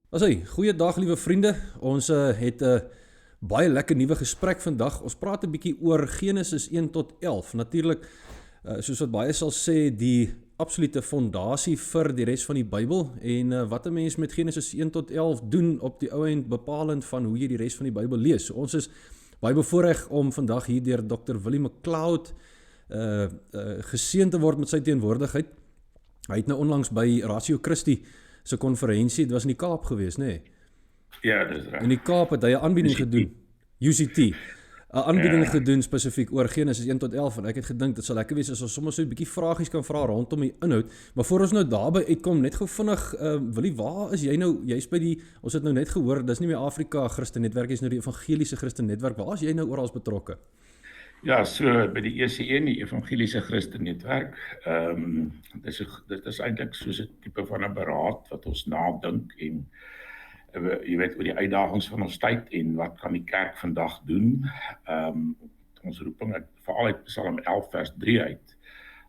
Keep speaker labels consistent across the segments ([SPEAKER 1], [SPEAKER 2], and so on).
[SPEAKER 1] Goeiedag liewe vriende. Ons het 'n baie lekker nuwe gesprek vandag. Ons praat 'n bietjie oor Genesis 1 tot 11. Natuurlik, soos wat baie sal sê, die absolute fondasie vir die res van die Bybel en wat 'n mens met Genesis 1 tot 11 doen op die ou end bepalend van hoe jy die res van die Bybel lees. So, ons is baie bevoorreg om vandag hier deur Dr. Willie McLeod geseën te word met sy teenwoordigheid. Hy het nou onlangs by Ratio Christi se konferensie, dit was in die Kaap gewees, nê? Nee.
[SPEAKER 2] Ja, dis reg.
[SPEAKER 1] In die Kaap het hy 'n aanbieding
[SPEAKER 2] UCT.
[SPEAKER 1] gedoen. UCT. 'n aanbieding
[SPEAKER 2] Ja,
[SPEAKER 1] gedoen spesifiek oor Genesis 1 tot 11 en ek het gedink dit sal lekker wees as ons sommer so 'n bietjie vragies kan vra rondom die inhoud. Maar voor ons nou daarby uitkom, net gou vinnig, Willie, waar is jy nou? Jy's by die ons het nou net gehoor, dis nie meer Afrika Christen Netwerk, jy's nou die Evangeliese Christen Netwerk. Waar is jy nou oral betrokke?
[SPEAKER 2] ja, so by die ECN, die Evangeliese Christen Netwerk. Dit is eintlik soos 'n tipe van 'n beraad wat ons nadink en jy weet oor die uitdagings van ons tyd en wat kan die kerk vandag doen. Ons roeping veral uit Psalm 11 vers 3 uit.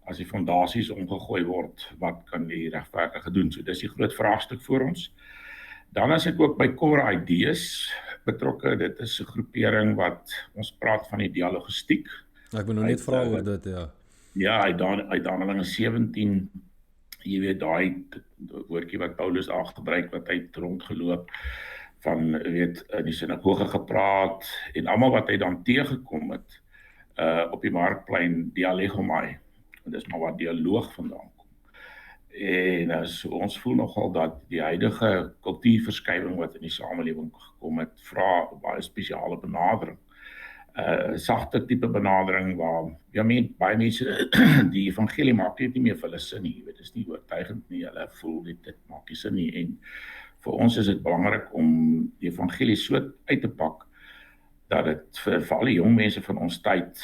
[SPEAKER 2] As die fondasies omgegooi word, wat kan die regverdige doen? So dis die groot vraagstuk voor ons. Dan is ek ook by Core Ideas betrokke. Dit is 'n groepering wat ons praat van die dialogistiek.
[SPEAKER 1] Ek wil nou net vra oor dit, ja.
[SPEAKER 2] Ja, uit Handelinge 17, jy weet daai woordjie wat Paulus daar gebruik wat hy het rondgeloop van weet in die sinagoge gepraat en almal wat hy dan teëgekom het op die markplein dialegomai. En dis maar waar dialoog vandaan kom. En as ons voel nogal dat die huidige kultuurverskywing wat in die samelewing gekom het, vra 'n baie spesiale benadering. Sagte tipe benadering waar baie mense die evangelie maak dit nie meer vir hulle sin nie, jy weet, dit is nie oortuigend nie, hulle voel dit maak nie sin nie en vir ons is dit belangrik om die evangelie so uit te pak dat dit vir al die jong mense van ons tyd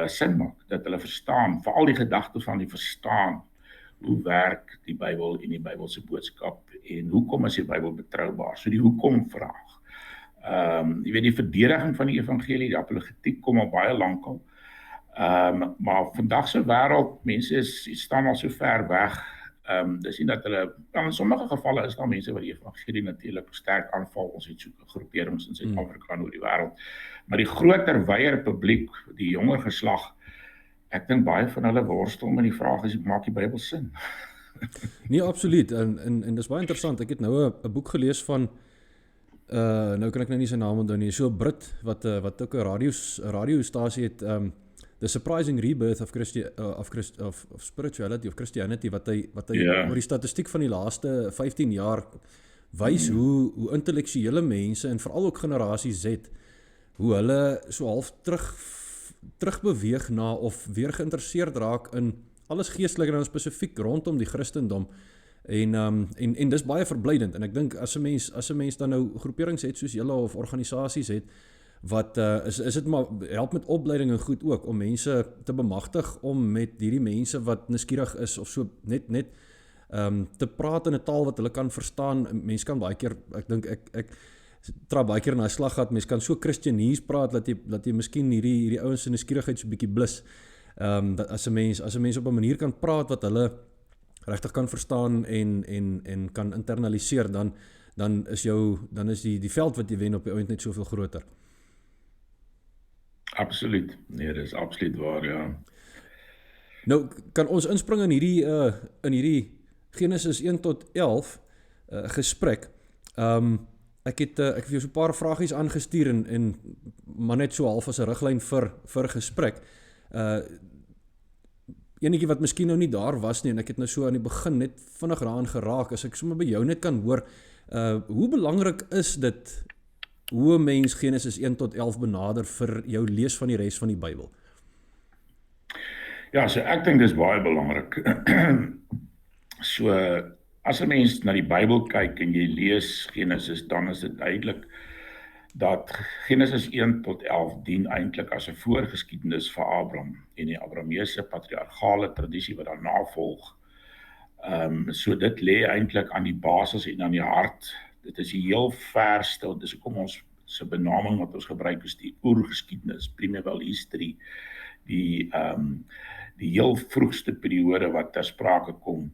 [SPEAKER 2] sin maak, dat hulle verstaan, veral die gedagte van die verstaan, hoe werk die Bybel en die Bybelse boodskap en hoekom is die Bybel betroubaar? So die hoekom vraag. Jy weet die verdediging van die evangelie, die apologetiek kom al baie lank al. Maar vandag se wêreld, mense staan al so ver weg. Dis nie dat hulle in sommige gevalle is daar mense wat die evangelie natuurlik sterk aanval. Ons het so groeperings in Suid-Afrika en oor die wêreld. Maar die groter wyeer publiek, die jonger geslag, ek dink baie van hulle worstel met die vraag is, maak die Bybel sin?
[SPEAKER 1] Nee, absoluut. En dis baie interessant. Ek het nou 'n boek gelees van nou kan ek nou nie sy naam onthou nie. So 'n Brit wat ook 'n radiostasie het, The Surprising Rebirth of Spirituality of Christianity, wat hy
[SPEAKER 2] Ja.
[SPEAKER 1] oor die statistiek van die laaste 15 jaar wys hoe intellektuele mense en veral ook generasie Z, hoe hulle so half terug beweeg na of weer geïnteresseerd raak in alles geestelik en dan spesifiek rondom die Christendom. En dis baie verblydend en ek dink as 'n mens dan nou groeperings het soos julle of organisasies het wat is dit maar help met opleiding en goed ook om mense te bemagtig om met hierdie mense wat nuuskierig is of so net te praat in 'n taal wat hulle kan verstaan. Mense kan baie keer, ek dink ek trap baie keer in daai slaggat, mense kan so Christianese praat dat jy miskien hierdie ouens se nuuskierigheid so 'n bietjie blus. Dat as 'n mens op 'n manier kan praat wat hulle regtig kan verstaan en kan internaliseer, dan is die veld wat jy wen op die oomblik net soveel groter.
[SPEAKER 2] Absoluut. Nee, dis absoluut waar, ja.
[SPEAKER 1] Nou kan ons inspring in hierdie Genesis 1 tot 11 gesprek. Ek het vir jou so 'n paar vragies aangestuur en maar net so half as 'n riglyn vir gesprek. Enetjie wat miskien nou nie daar was nie en ek het nou so aan die begin net vinnig daaraan geraak, as ek sommer by jou net kan hoor, hoe belangrik is dit hoe 'n mens Genesis 1 tot 11 benader vir jou lees van die res van die Bybel?
[SPEAKER 2] Ja, so ek dink dis baie belangrik. So as 'n mens na die Bybel kyk en jy lees Genesis, dan is dit duidelik dat Genesis 1 tot 11 dien eintlik as 'n voorgeskiedenis vir Abraham en die Abrameese patriargale tradisie wat daarna volg. So dit lê eintlik aan die basis en aan die hart. Dit is die heel verste, dis hoekom ons se benaming wat ons gebruik is die oergeskiedenis, primeval history, die heel vroegste periode wat ter sprake kom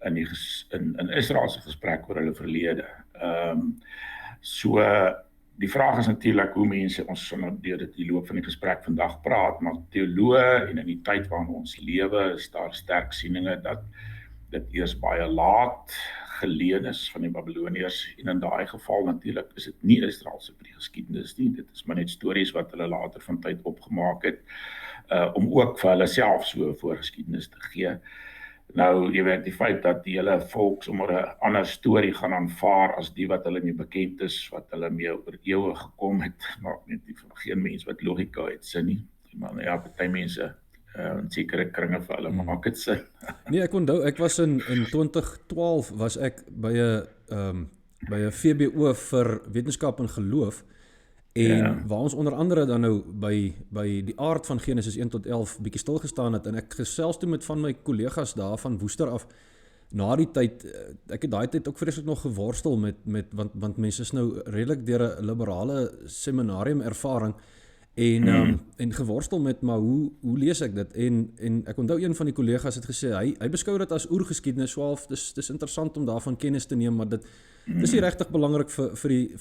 [SPEAKER 2] in Israel se gesprek oor hulle verlede. So die vraag is natuurlik hoe mense ons deur die loop van die gesprek vandag praat, maar teoloë en in die tyd waarin ons lewe is daar sterk sieninge dat dit eers baie laat geleen is van die Babiloniërs en in daai geval natuurlik is dit nie Israel se geskiedenis nie, dit is maar net stories wat hulle later van tyd opgemaak het om ook vir hulle self so 'n voorgeskiedenis te gee. Nou, jy weet, die feit dat die hele volk sommer 'n ander storie gaan aanvaar as die wat hulle mee bekend is, wat hulle mee oor eeue gekom het, maak net nie vir geen mens wat logika het sin nie. Maar ja, party mense in sekere kringe vir hulle maak dit sin.
[SPEAKER 1] Nee, ek onthou, ek was in 2012 was ek by 'n VBO vir wetenskap en geloof en waar ons onder andere dan nou by die aard van Genesis 1 tot 11 bietjie stil gestaan het en ek gesels toe met van my kollegas daar van Woester af na die tyd, ek het daai tyd ook vreeslik nog geworstel met want mense is nou redelik deur 'n liberale seminarium ervaring en geworstel met maar hoe lees ek dit en ek onthou een van die kollegas het gesê hy beskou dit as oergeskiedenis, so half dis interessant om daarvan kennis te neem, maar dit is nie regtig belangrik vir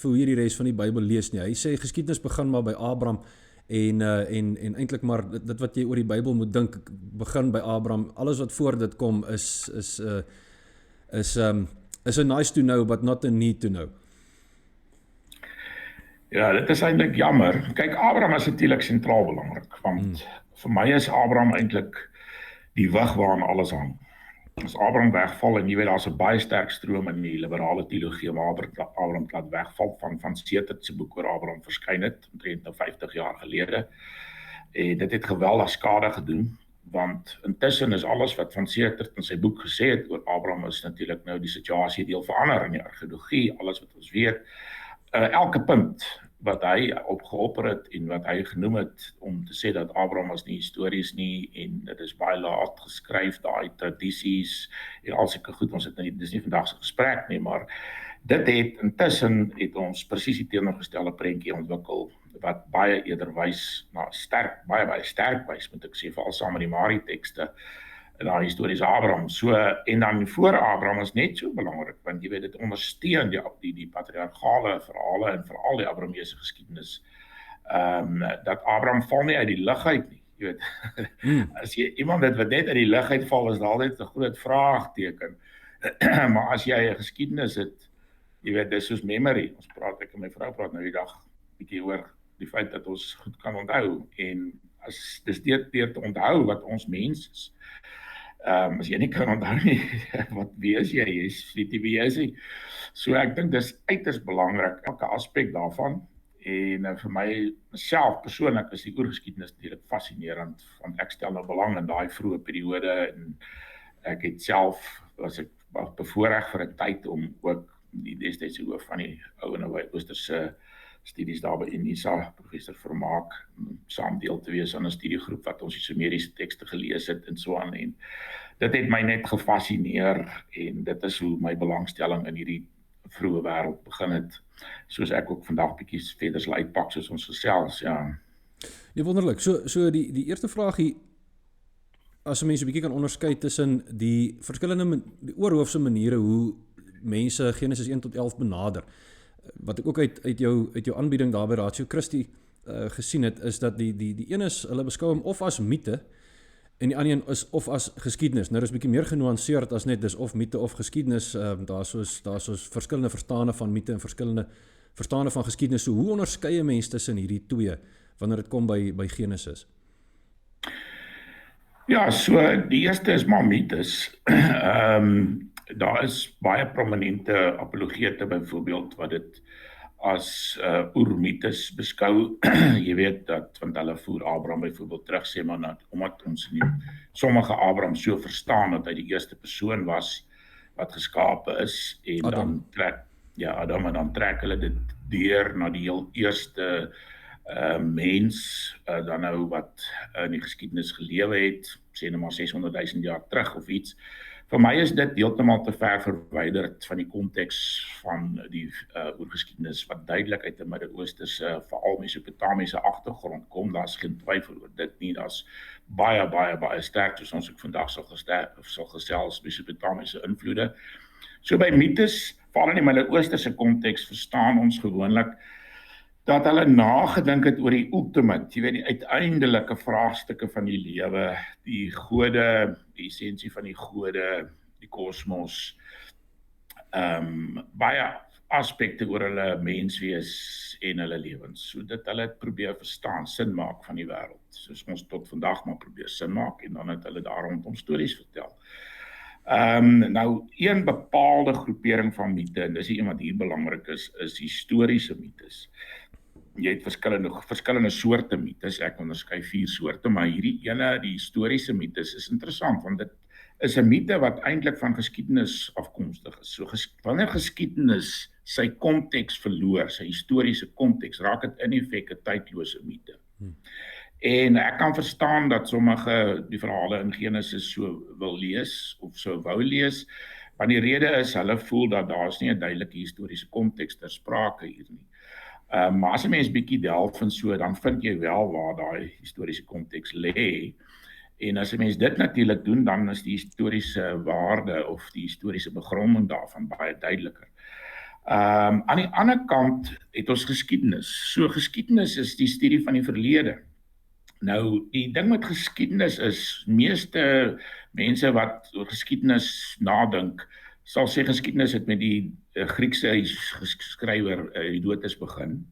[SPEAKER 1] hoe jy die res van die Bybel lees nie. Hy sê geskiedenis begin maar by Abraham en eintlik maar dit wat jy oor die Bybel moet dink begin by Abraham. Alles wat voor dit kom is a nice to know but not a need to know.
[SPEAKER 2] Ja, dit is eintlik jammer. Kyk, Abraham is natuurlik sentraal belangrik, want vir my is Abraham eintlik die wig waaraan alles hang. As Abraham wegval en jy weet daar's 'n baie sterk stroom in die liberale teologie waar Abraham laat wegval van Setert se boek oor Abraham verskyn het omtrent 50 jaar gelede. En dit het geweldig skade gedoen, want intussen is alles wat van Setert in sy boek gesê het oor Abraham is natuurlik nou die situasie deel verander in die argeologie, alles wat ons weet. Elke punt wat hy opgeopper het en wat hy genoem het om te sê dat Abraham was nie histories nie en dit is baie laat geskryf, daai tradisies en al sulke goed, ons het nie, dis nie vandag se gesprek nie, maar dit het intussen het ons presies die teenoorgestelde prentjie ontwikkel wat baie eerder wys na baie sterk wys, moet ek sê, veral saam met die Mari tekste daai historiese Abraham. So en dan voor Abraham is net so belangrik want jy weet dit ondersteun die patriargale verhale en veral die Abrahamese geskiedenis. Dat Abraham val nie uit die lug uit nie. Jy weet. As jy iemand wat net uit die lug uitval is daar altyd 'n groot vraagteken. Maar as jy 'n geskiedenis het, jy weet dis soos memory. Ek en my vrou praat nou die dag bietjie oor die feit dat ons goed kan onthou en as dis deur te onthou wat ons mens is. As jy nie kan onthou nie, wat wees jy? Jy weet nie wie jy is nie. So ek dink dis uiters belangrik, elke aspek daarvan. En vir myself persoonlik is die oorgeskiedenis natuurlik fascinerend, want ek stel nou belang in daai vroeë periode en ek het self, was ek bevoorreg vir 'n tyd om ook die destydse hoof van die ou en naby Oosterse studies daar by Unisa, professor Vermaak, saam deel te wees aan 'n studiegroep wat ons die Sumeriese tekste gelees het en so aan en dit het my net gefascineer en dit is hoe my belangstelling in hierdie vroeë wêreld begin het, soos ek ook vandag bietjie verder sal uitpak soos ons gesels, ja.
[SPEAKER 1] Ja, wonderlik. So die eerste vraagie, as 'n mens 'n bietjie kan onderskei tussen die verskillende die oorhoofse maniere hoe mense Genesis 1 tot 11 benader. Wat ek ook uit jou aanbieding daar by Ratio Christi gesien het, is dat die een is, hulle beskou hom of as mite en die ander een is of as geskiedenis. Nou dis bietjie meer genuanceerd as net dis of mite of geskiedenis. Daar soos verskillende verstande van mite en verskillende verstande van geskiedenis. So hoe onderskei 'n mens tussen hierdie twee wanneer dit kom by Genesis?
[SPEAKER 2] Ja, so die eerste is maar mites. Daar is baie prominente apologete byvoorbeeld wat dit as oermites beskou. Jy weet dat want hulle voer Abraham byvoorbeeld terug sê maar omdat ons nie sommige Abraham so verstaan dat hy die eerste persoon was wat geskape is en Adam. Adam en dan trek hulle dit deur na die heel eerste mens dan nou wat in die geskiedenis gelewe het, sê nou maar 600 000 jaar terug of iets, Vir my is dit heeltemal te ver verwyderd van die konteks van die oorgeskiedenis wat duidelik uit 'n Midde-Ooste se veral Mesopotamiese agtergrond kom. Daar's geen twyfel oor dit nie. Daar's baie sterk soos ons ook vandag sal gesels Mesopotamiese invloede. So by mites, veral in die Midde-Ooste se konteks, verstaan ons gewoonlik dat hulle nagedink het oor die ultimate, jy weet die uiteindelike vraagstukke van die lewe, die gode, die essensie van die gode, die kosmos, baie aspekte oor hulle menswees en hulle lewens. So dit hulle het probeer verstaan, sin maak van die wêreld, soos ons tot vandag maar probeer sin maak en dan het hulle daar rondom stories vertel. Nou, een bepaalde groepering van mite, en dis die een wat hier belangrik is historiese mites. Jy het verskillende soorte mites, ek onderskei 4 soorte, maar hierdie ene, die historiese mites, is interessant, want dit is 'n mite wat eintlik van geskiedenis afkomstig is. So wanneer geskiedenis sy konteks verloor, sy historiese konteks, raak dit in effek 'n tydlose mite. En ek kan verstaan dat sommige die verhale in Genesis so wil lees, of so wou lees, want die rede is, hulle voel dat daar's nie 'n duidelike historiese konteks ter sprake hier nie. Maar as 'n mens bietjie delf en so, dan vind jy wel waar daai historiese konteks lê. En as 'n mens dit natuurlik doen, dan is die historiese waarde of die historiese begronding daarvan baie duideliker. Aan die ander kant het ons geskiedenis. So geskiedenis is die studie van die verlede. Nou, die ding met geskiedenis is, meeste mense wat oor geskiedenis nadink, sal sê geskiedenis het met die Griekse skrywer Herodotus begin.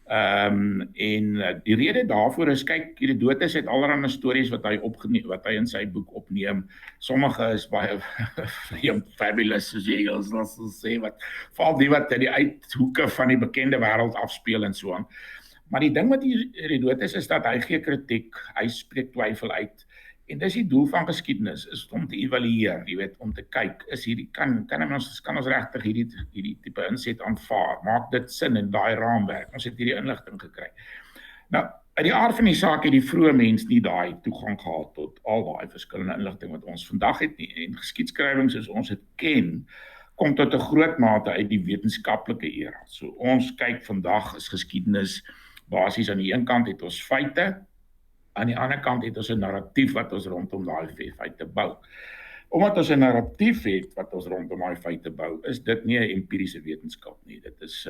[SPEAKER 2] En die rede daarvoor is, kyk, Herodotus het allerlei stories wat hy in sy boek opneem. Sommige is baie fabulous, soos jy sal sê, val die wat in die uithoeke van die bekende wêreld afspeel en so aan. Maar die ding met Herodotus is dat hy gee kritiek, hy spreek twyfel uit. En dis die doel van geskiedenis, is om te evalueer, jy weet, om te kyk, is hierdie kan ons regtig hierdie tipe inset aanvaar? Maak dit sin in daai raamwerk? Ons het hierdie inligting gekry. Nou, uit die aard van die saak het die vroeë mens nie daai toegang gehad tot al daai verskillende inligting wat ons vandag het nie. En geskiedskrywing soos ons dit ken, kom tot 'n groot mate uit die wetenskaplike era. So ons kyk vandag is geskiedenis basies aan die een kant het ons feite, aan die ander kant het ons 'n narratief wat ons rondom daai feite bou. Omdat ons 'n narratief het wat ons rondom daai feite bou, is dit nie 'n empiriese wetenskap nie. Dit is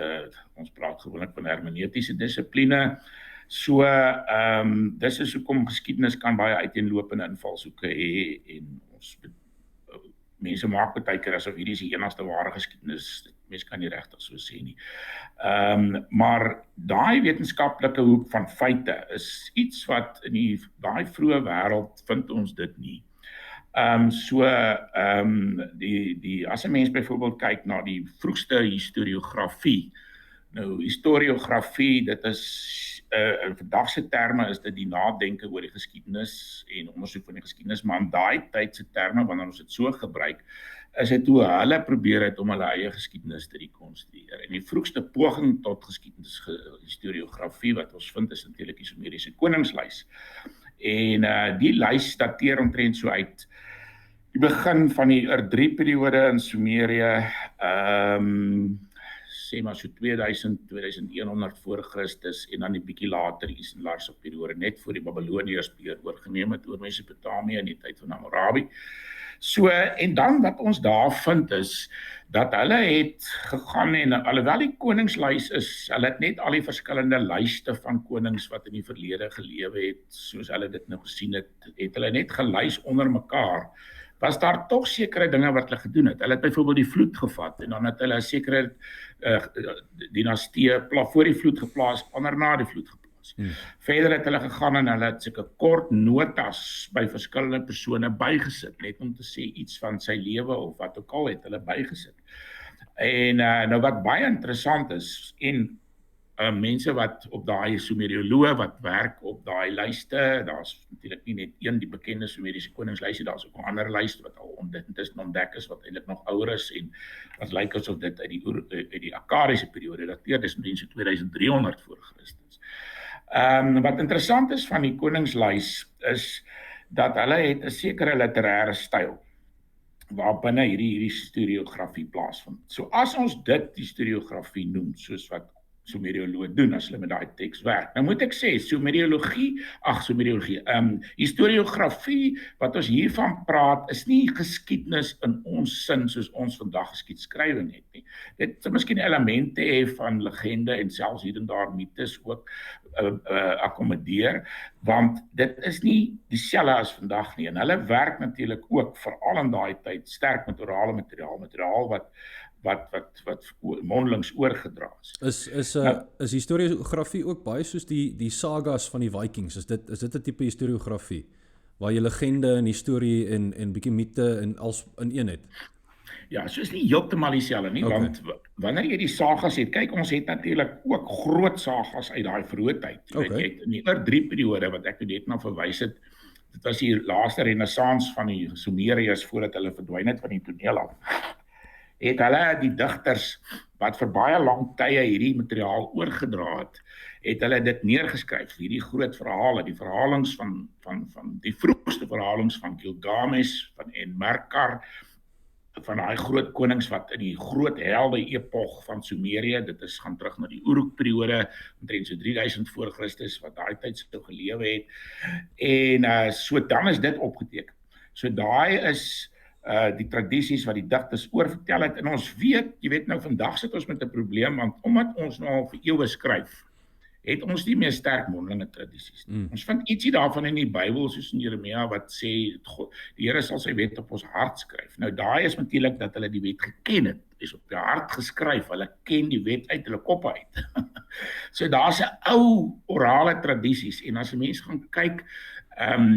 [SPEAKER 2] ons praat gewoonlik van hermeneutiese dissipline. So dis is hoekom geskiedenis kan baie uiteenlopende invalshoeke hê en ons mense maak baie keer asof hierdie is die enigste ware geskiedenis. Mense kan nie regtig so sê nie. Maar daai wetenskaplike hoek van feite is iets wat in daai vroeë wêreld vind ons dit nie. As 'n mens byvoorbeeld kyk na die vroegste historiografie. Nou, historiografie, dit is in vandag se terme is dit die nadenke oor die geskiedenis en ondersoek van die geskiedenis, maar in daai tyd se terme, wanneer ons dit so gebruik, is dit hoe hulle probeer het om hulle eie geskiedenis te rekonstrueer. En die vroegste poging tot historiografie wat ons vind is natuurlik die Sumeriese koningslys. En die lys dateer omtrent so uit die begin van die Ur-3 periode in Sumerië, sê maar so 2100 voor Christus en dan 'n bietjie later die Isenlarse periode, net voor die Babiloniërs beheer oorgeneem het oor Mesopotamië in die tyd van Hammurabi. So, en dan wat ons daar vind is, dat hulle het gegaan en, alhoewel die koningslys is, hulle het net al die verskillende lyste van konings wat in die verlede gelewe het, soos hulle dit nou gesien het, het hulle net gelys onder mekaar, was daar tog sekere dinge wat hulle gedoen het. Hulle het byvoorbeeld die vloed gevat, en dan het hulle 'n sekere dinastie voor die vloed geplaas, ander na die vloed geplaas. Verder het hulle gegaan en hulle het sulke kort notas by verskillende persone bygesit, net om te sê iets van sy lewe of wat ook al het hulle bygesit. En nou wat baie interessant is, en mense wat op daai Sumerioloë wat werk op daai lyste, daar's natuurlik nie net een die bekende Sumeriese koningslyste, daar's ook 'n ander lyst wat al ontdek is wat eintlik nog ouer is en wat lyk asof dit uit die Akkadiese periode dateer, dis omtrent so 2300 voor Christus. Wat interessant is van die koningslys is dat hulle het 'n sekere literêre styl. waarbinne hierdie historiografie plaasvind. So as ons dit historiografie noem, soos wat Sumerioloë doen as hulle met daai teks werk. Nou moet ek sê, historiografie wat ons hiervan praat, is nie geskiedenis in ons sin soos ons vandag geskiedskrywe het nie. Dit sal miskien elemente hê van legende en selfs hier en daar mites ook akkommodeer, want dit is nie dieselfde as vandag nie. En hulle werk natuurlik ook veral in daai tyd sterk met orale materiaal wat mondelings oorgedra is.
[SPEAKER 1] Is historiografie ook baie soos die sagas van die Vikings? Is dit 'n tipe historiografie waar jy legende en historie en bietjie mite in een het?
[SPEAKER 2] Ja, soos nie heeltemal dieselfde nie, want wanneer jy die sagas het, kyk, ons het natuurlik ook groot sagas uit daai vroeë tyd. Jy het in die Ur-3 periode wat ek net na verwys het, dit was die laaste renessans van die Sumeriërs voordat hulle verdwyn het van die toneel af. Het hulle die digters wat vir baie lang tye hierdie materiaal oorgedra het hulle dit neergeskryf, hierdie groot verhale, die verhalings van die vroegste verhalings van Gilgamesh, van Enmerkar, van daai groot konings wat in die groot helde epog van Sumerië, dit is gaan terug na die Uruk-periode, omtrent so 3000 voor Christus, wat daai tyd so gelewe het, en so dan is dit opgeteken. So daai is die tradisies wat die digters oorvertel het, en ons weet, jy weet nou, vandag sit ons met 'n probleem, want omdat ons nou al vir eeue skryf, het ons nie meer sterk mondelinge tradisies nie. Ons vind ietsie daarvan in die Bybel, soos in Jeremia, wat sê, die Here sal sy wet op ons hart skryf. Nou daai is natuurlik dat hulle die wet geken het, is op die hart geskryf, hulle ken die wet uit hulle kop uit. So daar's 'n ou orale tradisies, en as 'n mens gaan kyk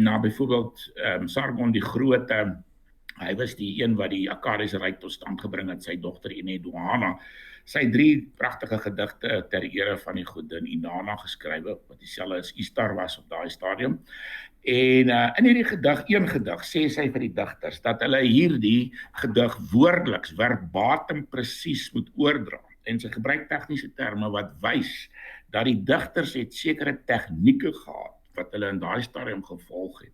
[SPEAKER 2] na byvoorbeeld Sargon die Grote, hy was die een wat die Akkadiese ryk tot stand gebring het, sy dogter Enheduanna, sy 3 pragtige gedigte ter ere van die godin Inanna geskrywe, wat dieselfde as Ishtar was op daai stadium. En in hierdie een gedig sê sy vir die digters dat hulle hierdie gedig woordeliks, verbatim presies moet oordra. En sy gebruik tegniese terme wat wys dat die digters het sekere tegnieke gehad wat hulle in daai stadium gevolg het,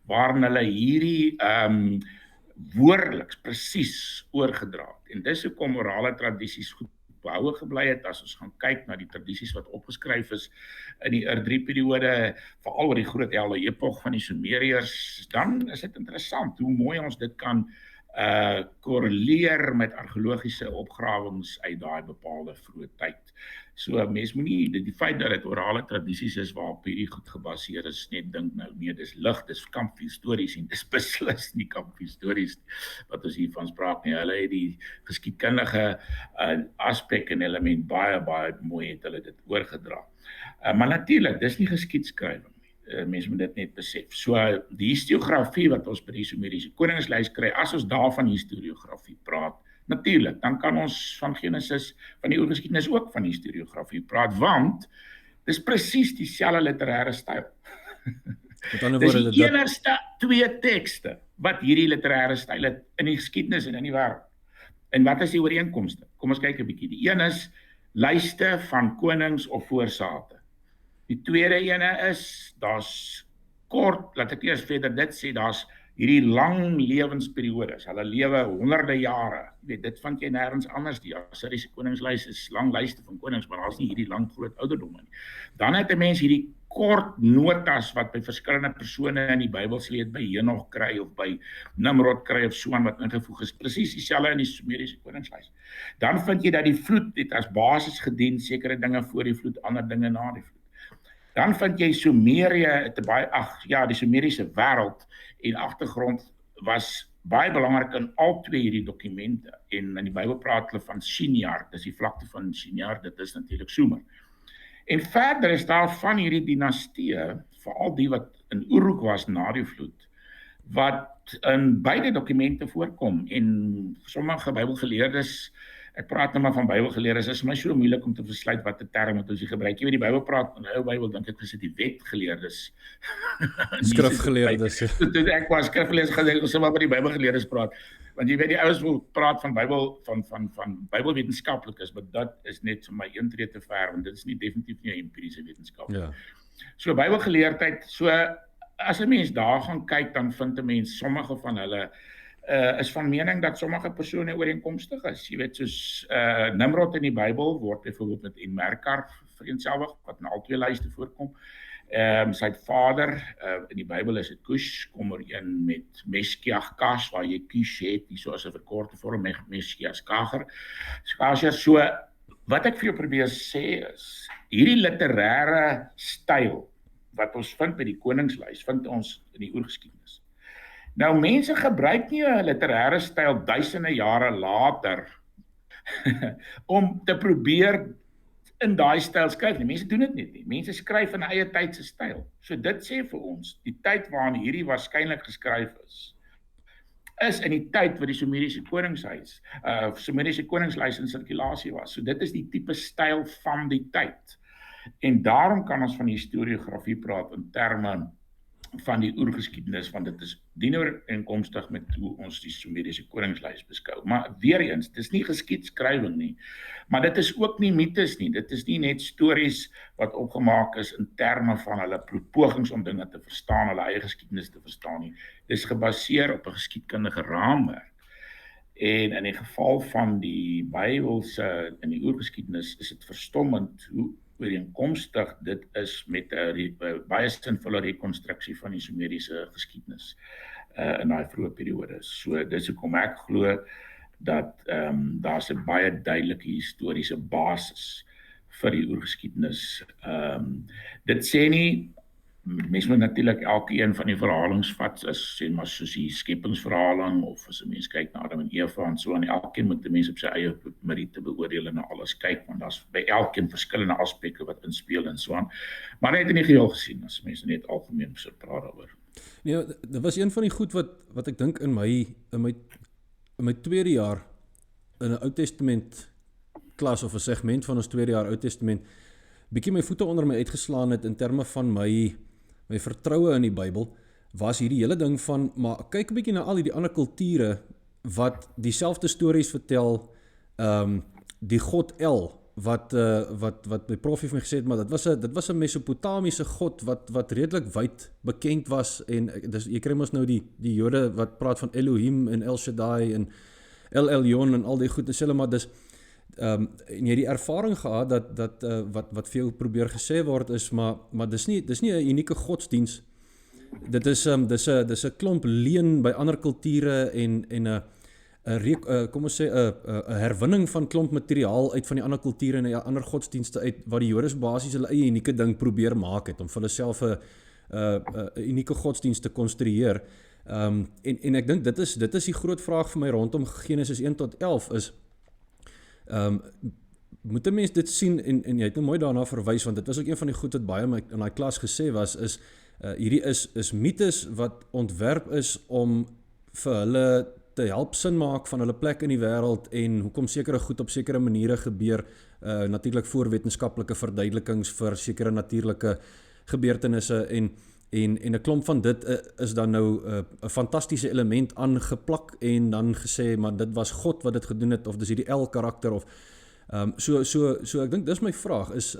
[SPEAKER 2] waarin hulle hierdie woordeliks presies oorgedra het. En dis hoekom orale tradisies goed behoue gebly het. As ons gaan kyk na die tradisies wat opgeskryf is in die Ur-3 periode, veral oor die groot helde epog van die Sumeriërs, dan is dit interessant hoe mooi ons dit kan korreleer met argeologiese opgrawings uit daai bepaalde vroeë tyd. So mens moenie die feit dat dit orale tradisies is waarop hierdie goed gebaseer is, net dink nou nee, dis lig, dis kampvuurstories, en dis beslis nie kampvuurstories wat ons hiervan spraak nie. Hulle het die geskiedkundige aspek en element baie mooi het hulle dit oorgedra. Maar natuurlik, dis nie geskiedskrywing. Mense moet dit net besef. So die historiografie wat ons by die Sumeriese koningslys kry, as ons daarvan historiografie praat, natuurlik, dan kan ons van Genesis, van die oorgeskiedenis ook van historiografie praat, want dis presies dieselfde literêre styl. Dis die enigste 2 tekste wat hierdie literêre styl het in die geskiedenis en in die wêreld. En wat is die ooreenkomste? Kom ons kyk 'n bietjie. Die een is lyste van konings of voorsate. Die tweede ene is, daar's kort, laat ek eers verder dit sê, daar's hierdie lang lewensperiodes. Hulle lewe honderde jare. Jy weet, dit vind jy nêrens anders. Die Assiriese koningslys is lang lyste van konings, maar daar's nie hierdie lang groot ouderdomme nie. Dan het 'n mens hierdie kort notas wat by verskillende persone in die Bybel sê het by Henog kry of by Nimrod kry of so aan wat ingevoeg is. Presies dieselfde in die Sumeriese koningslys. Dan vind jy dat die vloed het as basis gedien, sekere dinge voor die vloed, ander dinge na die vloed. Dan vind jy Sumerië, die Sumeriese wêreld en agtergrond was baie belangrik in al 2 hierdie dokumente. En in die Bybel praat hulle van Shinar, dis die vlakte van Shinar, dit is natuurlik Sumer. En verder is daar van hierdie dinastieë, veral die wat in Uruk was na die vloed, wat in beide dokumente voorkom. En sommige Bybelgeleerdes, ek praat nou maar van Bybelgeleerdes, is my so moeilik om te versluit wat 'n term wat ons hier gebruik. Jy weet, die Bybel praat, in die ou Bybel dink ek is dit die wetgeleerdes.
[SPEAKER 1] Skrifgeleerdes.
[SPEAKER 2] Toe ek was skrifgeleerdes gesê, ons sê maar by die Bybelgeleerdes praat. Want jy weet, die ouens wil praat van Bybel, van Bybelwetenskaplikes, maar dit is net vir my een tree te ver, want dit is nie definitief nie 'n empiriese wetenskap.
[SPEAKER 1] Ja.
[SPEAKER 2] So Bybelgeleerdheid, so as 'n mens daar gaan kyk, dan vind 'n mens sommige van hulle is van mening dat sommige persone ooreenkomstig is. Jy weet, soos Nimrod in die Bybel word byvoorbeeld met Enmerkar vereenselwig, wat in al twee lyste voorkom. Sy vader, in die Bybel is dit Cush, kom een met Meskiach Kas, waar jy Cush het, die soos 'n verkorte vorm, Meskiach Kager. So, wat ek vir jou probeer sê is, hierdie literêre styl, wat ons vind by die koningslys, vind ons in die oorgeskiedenis. Nou, mense gebruik nie 'n literêre styl duisende jare later om te probeer in daai styl skryf nie. Mense doen dit net nie. Mense skryf in 'n eie tyd se styl. So dit sê vir ons, die tyd waarin hierdie waarskynlik geskryf is in die tyd wat die Sumeriese koningslys in sirkulasie was. So dit is die tipe styl van die tyd. En daarom kan ons van historiografie praat in terme van die oorgeskiedenis, want dit is dienooreenkomstig met hoe ons die Sumeriese koningslys beskou. Maar weer eens, dit is nie geskiedskrywing nie, maar dit is ook nie mites nie, dit is nie net stories wat opgemaak is in terme van hulle pogings om dinge te verstaan, hulle eie geskiedenis te verstaan nie. Dit is gebaseer op 'n geskiedkundige raamwerk. En in die geval van die Bybelse in die oorgeskiedenis is dit verstommend hoe ooreenkomstig dit is met 'n baie sinvolle rekonstruksie van die Sumeriese geskiedenis in daai vroeë periode. So dis hoekom ek glo dat daar's 'n baie duidelike historiese basis vir die oorgeskiedenis. Dit sê nie, mense moet natuurlik elkeen van die verhalings vat as sê maar soos die skepingsverhaling of as 'n mens kyk na Adam en Eva en so aan, elkeen moet 'n mens op sy eie meriete beoordeel en na alles kyk, want daar's by elkeen verskillende aspekte wat inspel en so aan. Maar net in die geheel gesien, as mense net algemeen so praat daaroor.
[SPEAKER 1] Nee, dit was een van die goed wat ek dink in my tweede jaar in 'n Ou Testament klas of 'n segment van ons tweede jaar Ou Testament bietjie my voete onder my uitgeslaan het in terme van my vertroue in die Bybel, was hierdie hele ding van, maar kyk 'n bietjie na al hierdie ander kulture wat dieselfde stories vertel, die god El, wat my prof het my gesê het, maar dit was 'n Mesopotamiese god wat redelik wyd bekend was, en jy kry mos nou die Jode wat praat van Elohim en El Shaddai en El Elyon en al die goed, en sê hulle maar en jy het die ervaring gehad dat wat vir jou probeer gesê word is, maar dis nie 'n unieke godsdiens. Dit is 'n klomp leen by ander kulture en 'n kom ons sê 'n herwinning van klomp materiaal uit van die ander kulture en ander godsdienste uit, wat die Jodes basies hulle eie unieke ding probeer maak het om vir hulle self 'n unieke godsdienst te konstrueer. En ek dink dit is die groot vraag vir my rondom Genesis 1 tot 11 is, moet 'n mens dit sien, en jy het nou mooi daarna verwys, want dit was ook een van die goed wat baie in daai klas gesê was, is hierdie is mites wat ontwerp is om vir hulle te help sin maak van hulle plek in die wêreld en hoekom sekere goed op sekere maniere gebeur, natuurlik voor wetenskaplike verduidelikings vir sekere natuurlike gebeurtenisse, en 'n klomp van dit is dan nou 'n fantastiese element aangeplak en dan gesê, maar dit was God wat dit gedoen het, of dis hierdie El karakter, of so ek dink dis my vraag is,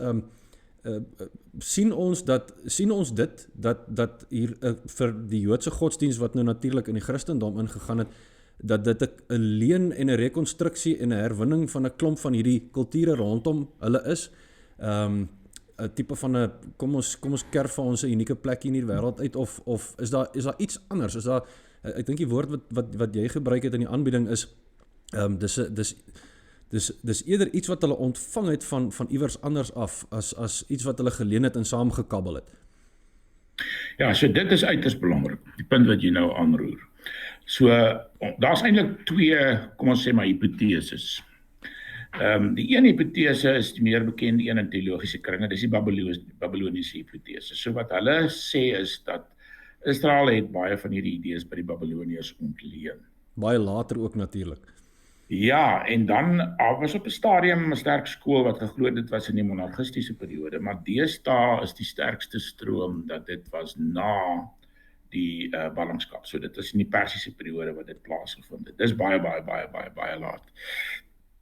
[SPEAKER 1] sien ons dit dat hier vir die Joodse godsdienst wat nou natuurlik in die Christendom ingegaan het, dat dit 'n leen en 'n rekonstruksie en 'n herwinning van 'n klomp van hierdie kulture rondom hulle is, 'n tipe van kom ons kerf vir ons 'n unieke plek in hierdie wêreld uit, of is daar iets anders? Is daar, ek dink die woord wat jy gebruik het in die aanbieding is, dis eerder iets wat hulle ontvang het van iewers anders af, as iets wat hulle geleen het en saamgekabbel het.
[SPEAKER 2] Ja, so dit is uiters belangrik, die punt wat jy nou aanroer. So, daar's eintlik twee, kom ons sê maar, hipoteses. Die een hipotese is die meer bekende een in teologiese kringe, dis die Babyloniese hipotese. So wat hulle sê is dat Israel het baie van hierdie idees by die Babyloniërs ontleen.
[SPEAKER 1] Baie later ook natuurlik.
[SPEAKER 2] Ja, en dan was op 'n stadium 'n sterk skool wat geglo het dit was in die monarchistiese periode, maar deesdae is die sterkste stroom dat dit was na die ballingskap. So dit is in die Persiese periode wat dit plaasgevind het. Dis baie laat.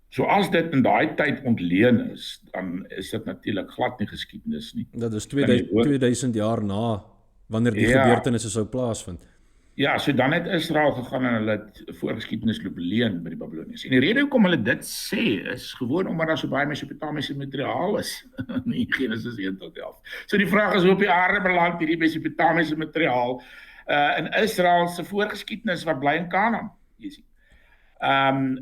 [SPEAKER 2] So as dit in daai tyd ontleen is, dan is dit natuurlik glad nie geskiedenis nie.
[SPEAKER 1] Dat is 2000 jaar na wanneer die gebeurtenisse sou plaasvind.
[SPEAKER 2] Ja, so dan het Israel gegaan en hulle het voorgeskiedenis loop leen by die Babiloniërs. En die rede hoekom hulle dit sê is gewoon omdat daar so baie Mesopotamiese materiaal is in Genesis 1 tot 11. So die vraag is hoe op die aarde beland hierdie Mesopotamiese materiaal in Israel se voorgeskiedenis wat bly in Kanaan. Jy sien.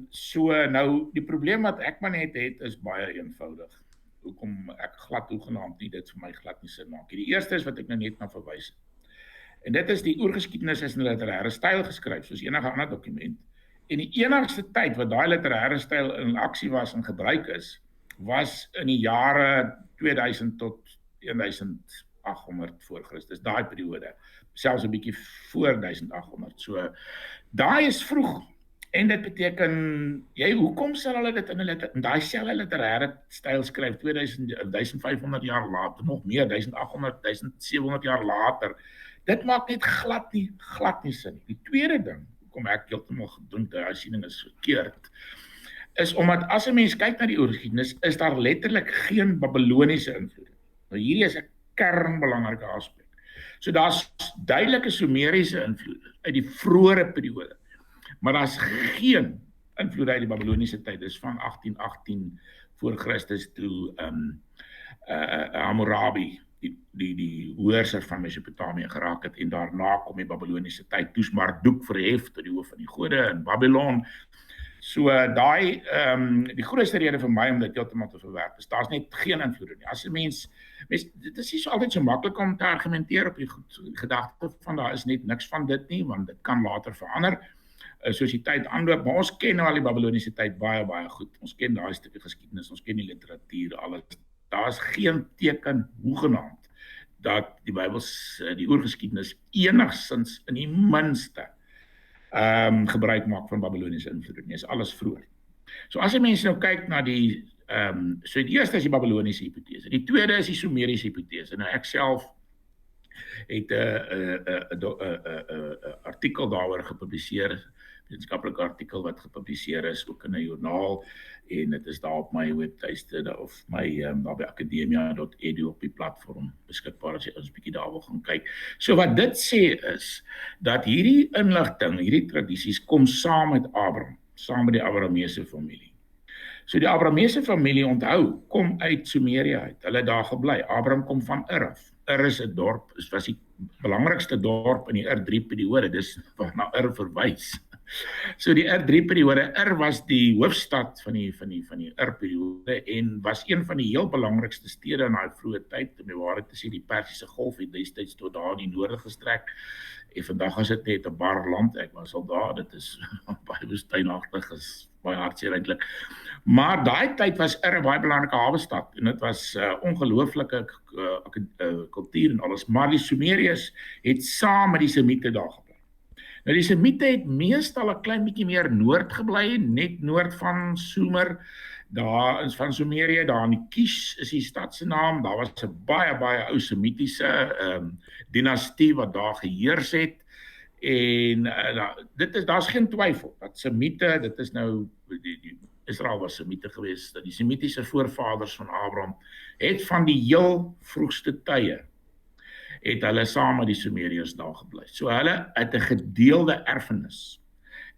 [SPEAKER 2] So nou die probleem wat ek maar net het is baie eenvoudig. Hoekom ek glad hoegenaamd nie dit vir my glad nie sin maak. Die eerste is wat ek nou net na verwys het. En dit is die oorgeskiedenis is in 'n literêre styl geskryf, soos enige ander dokument. En die enigste tyd wat daai literêre styl in aksie was en gebruik is, was in die jare 2000 tot 1800 voor Christus, daai periode. Selfs 'n bietjie voor 1800. So daai is vroeg. En dit beteken, hoekom sal hulle dit in daai selfde literêre styl skryf 1500 jaar later, nog meer 1800, 1700 jaar later. Dit maak net glad nie sin. Die tweede ding, hoekom ek heeltemal gedink daai siening is verkeerd, is omdat as 'n mens kyk na die oorgeskiedenis, is daar letterlik geen Babiloniese invloed. Nou hierdie is 'n kernbelangrike aspek. So daar's duidelike Sumeriese invloed uit die vroeëre periode. Maar daar's geen invloed uit die Babiloniese tyd. Dis van 1818 voor Christus toe Hammurabi die hoërser van Mesopotamië geraak het en daarna kom die Babiloniese tyd. Toes Marduk verhef tot die hoof van die gode in Babylon. So die grootste rede vir my om dit heeltemal te verwerp is daar's net geen invloed nie. As 'n mens dit is nie so altyd so maklik om te argumenteer op die gedagte van daar is net niks van dit nie, want dit kan later verander. Soos die tyd aanloop, maar ons ken nou al die Babiloniese tyd baie goed. Ons ken daai stukkie geskiedenis, ons ken die literatuur, alles. Daar's geen teken hoegenaamd dat die die oorgeskiedenis enigsins in die minste gebruik maak van Babiloniese invloed. Dit is alles vroeër. So as 'n mens nou kyk na so die eerste is die Babiloniese hipotese. Die tweede is die Sumeriese hipotese. Nou ek self het 'n artikel daaroor gepubliseer, wetenskaplike artikel wat gepubliseer is ook in 'n joernaal en dit is daar op my webtuiste of my daar by academia.edu op die platform beskikbaar as jy ons bietjie daar wil gaan kyk. So wat dit sê is dat hierdie inligting, hierdie tradisies kom saam met Abraham, saam met die Abrahamese familie. So die Abrahamese familie, onthou, kom uit Sumerië uit. Hulle het daar gebly. Abraham kom van Ur af. Ur is 'n dorp, was die belangrikste dorp in die Ur-3 periode, dis na Ur verwys. So die Ur-3 periode, Ur was die hoofstad van die Ur-periode en was een van die heel belangrikste stede in daai vroeë tyd. Om die waarheid te sê, die Persiese Golf het destyds tot daar in die noorde gestrek. En vandag is dit net 'n bar land. Ek was al daar, dit is baie woestynagtig, is baie hartseer eintlik. Maar daai tyd was Ur 'n baie belangrike hawestad en dit was ongelooflike kultuur en alles. Maar die Sumeriërs het saam met die Semiete daar gebly. Nou die Semiete het meestal 'n klein bietjie meer noord gebly, net noord van Sumer. Daar is van Sumerië, daar in die Kish is die stad se naam. Daar was 'n baie ou Semitiese dinastie wat daar geheers het. En daar's geen twyfel dat Semiete, dit is nou Israel was Semiete geweest, dat die Semitiese voorvaders van Abraham het van die heel vroegste tye het hulle saam met die Sumeriërs daar gebly. So hulle het 'n gedeelde erfenis.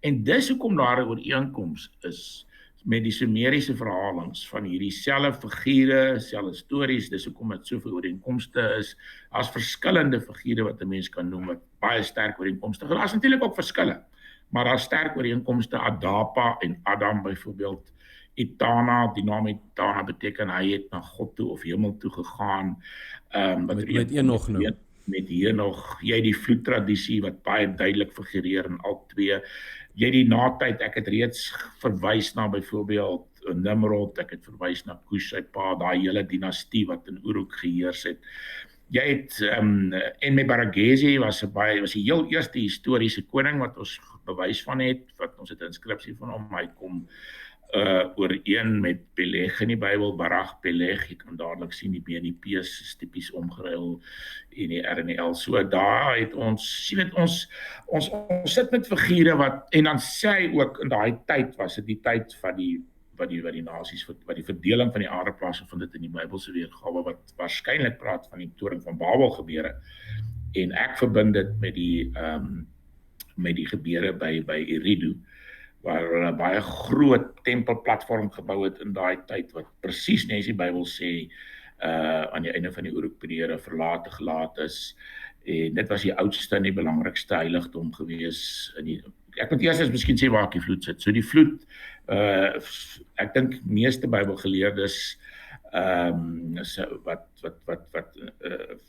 [SPEAKER 2] En dis hoekom daar 'n ooreenkoms is met die Sumeriese verhalings van hierdie selfe figure, selfe stories. Dis hoekom dit soveel ooreenkomste is. Daar's verskillende figure wat 'n mens kan noem wat baie sterk ooreenkomstig is. Daar's natuurlik ook verskille, maar daar's sterk ooreenkomste. Adapa en Adam byvoorbeeld. Etana, die naam Etana beteken hy het na God toe of hemel toe gegaan.
[SPEAKER 1] Met Enoch nou.
[SPEAKER 2] Met Enoch, jy die vloedtradisie wat baie duidelik figureer in al twee. Jy die natyd, ek het reeds verwys na byvoorbeeld Nimrod, ek het verwys na Kush, sy pa, daai hele dinastie wat in Uruk geheers het. Jy het Enmebaragesi was die heel eerste historiese koning wat ons bewys van het, wat ons het 'n inskripsie van hom, hy kom ooreen met Peleg in die Bybel, Barag Peleg, jy kan dadelik sien die BNP's is tipies omgeruil en die R en die L. So daar het ons sit met figure wat, en dan sê hy ook in daai tyd was dit die tyd van die nasies, wat die verdeling van die aarde plaasvind dit in die Bybelse weergawe wat waarskynlik praat van die toring van Babel gebeure. En ek verbind dit met die met die gebeure by Eridu, waar hulle baie groot tempelplatform gebou het in daai tyd, wat presies net die Bybel sê, aan die einde van die Uruk-periode verlate gelaat is, en dit was die oudste en die belangrikste heiligdom gewees in die, ek moet eers miskien sê waar die vloed sit. So die vloed, ek dink meeste Bybelgeleerdes wat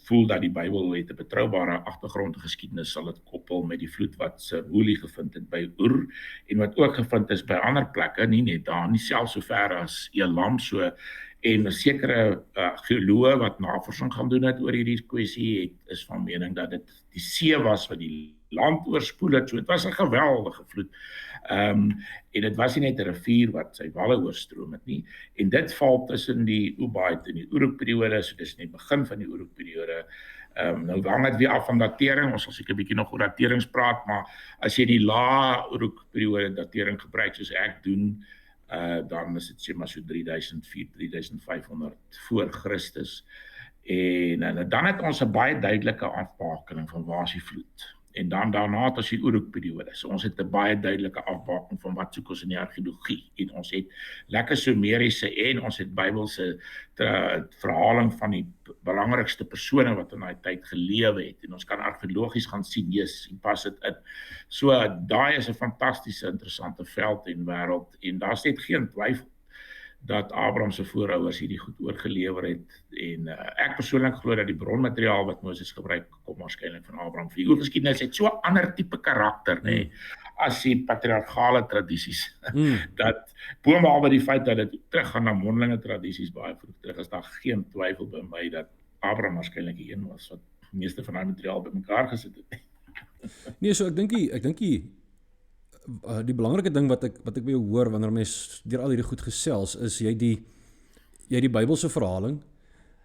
[SPEAKER 2] voel dat die Bybel het 'n betroubare agtergrond geskiedenis, sal dit koppel met die vloed wat se olie gevind het by Ur, en wat ook gevind is by ander plekke, nie net daar nie, selfs so ver as Elam, so, en 'n sekere geoloog wat navorsing gaan doen het oor hierdie kwessie, is van mening dat dit die see was wat die land oorspoel het, so dit was 'n geweldige vloed. En dit was nie net 'n rivier wat sy walle oorstroom het nie, en dit val tussen die Ubaid en die Uruk-periode, so dis in die begin van die Uruk-periode. Nou hang dit weer af van datering, ons sal seker 'n bietjie nog oor daterings praat, maar as jy die lae Uruk-periode datering gebruik, soos ek doen, dan is dit sê maar so 3400-3500 voor Christus, en dan het ons 'n baie duidelike afbakening van waar is die vloed. En dan daarna het ons die Uruk-periode. So ons het 'n baie duidelike afbakening van wat soek ons in die argeologie. En ons het lekker Sumeriese en ons het Bybelse verhaling van die belangrikste persone wat in daai tyd gelewe het. En ons kan argeologies gaan sien, yes, en pas dit in. So daai is 'n fantastiese interessante veld en wêreld, en daar's net geen twyfel dat Abraham se voorouers hierdie goed oorgelewer het, en ek persoonlik glo dat die bronmateriaal wat Moses gebruik kom waarskynlik van Abraham. Vir die oorgeskiedenis het so 'n ander tipe karakter, nê, as die patriargale tradisies. Dat boonop die feit dat dit teruggaan na mondelinge tradisies baie vroeg terug, is daar geen twyfel by my dat Abraham waarskynlik die een was wat die meeste van daai materiaal bymekaar gesit het.
[SPEAKER 1] Nee, so ek dink die belangrike ding wat ek by jou hoor wanneer mens deur al hierdie goed gesels, is jy die Bybelse verhaling,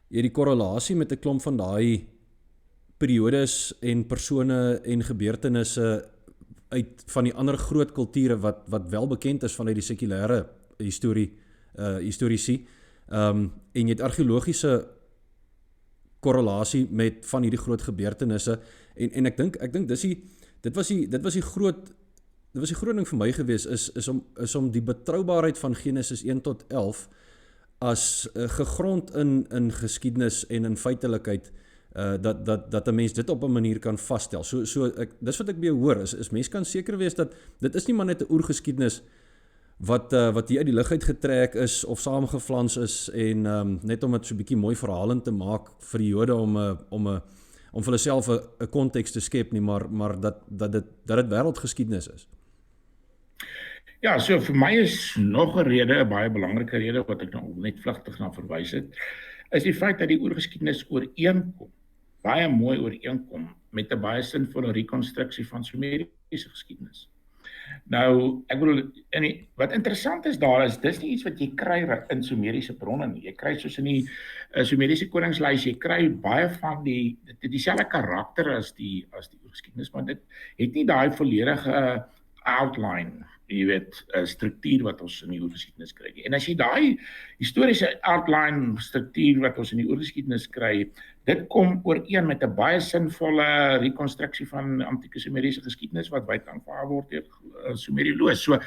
[SPEAKER 1] jy die korrelasie met 'n klomp van daai periodes en persone en gebeurtenisse uit van die ander groot kulture wat wel bekend is vanuit die sekulêre historiese, en jy het argeologiese korrelasie met van hierdie groot gebeurtenisse, en ek dink dit was die groot ding vir my gewees, is om die betroubaarheid van Genesis 1 tot 11 as gegrond in geskiedenis en in feitelikheid, dat 'n mens dit op 'n manier kan vasstel. Dis wat ek by jou hoor, is mens kan seker wees dat dit is nie maar net 'n oergeskiedenis wat hier uit die lug uit getrek is of saamgeflans is, en net om dit so 'n bietjie mooi verhalend te maak vir die Jode om vir hulle self 'n konteks te skep nie, maar dat dit wêreldgeskiedenis is.
[SPEAKER 2] Ja, so vir my is nog 'n rede, 'n baie belangrike rede wat ek nou net vlugtig na verwys het, is die feit dat die oorgeskiedenis ooreenkom, baie mooi ooreenkom met 'n baie sinvolle rekonstruksie van Sumeriese geskiedenis. Nou, ek bedoel, wat interessant is daar is, dis nie iets wat jy kry in Sumeriese bronne nie. Jy kry soos in die Sumeriese koningslys, jy kry baie van dieselfde karakter as die oorgeskiedenis, maar dit het nie daai volledige outline, jy weet, struktuur wat ons in die oorgeskiedenis kry nie. En as jy daai historiese outline struktuur wat ons in die oorgeskiedenis kry, dit kom ooreen met 'n baie sinvolle rekonstruksie van antieke Sumeriese geskiedenis wat wyd aanvaar word deur Sumerioloë. So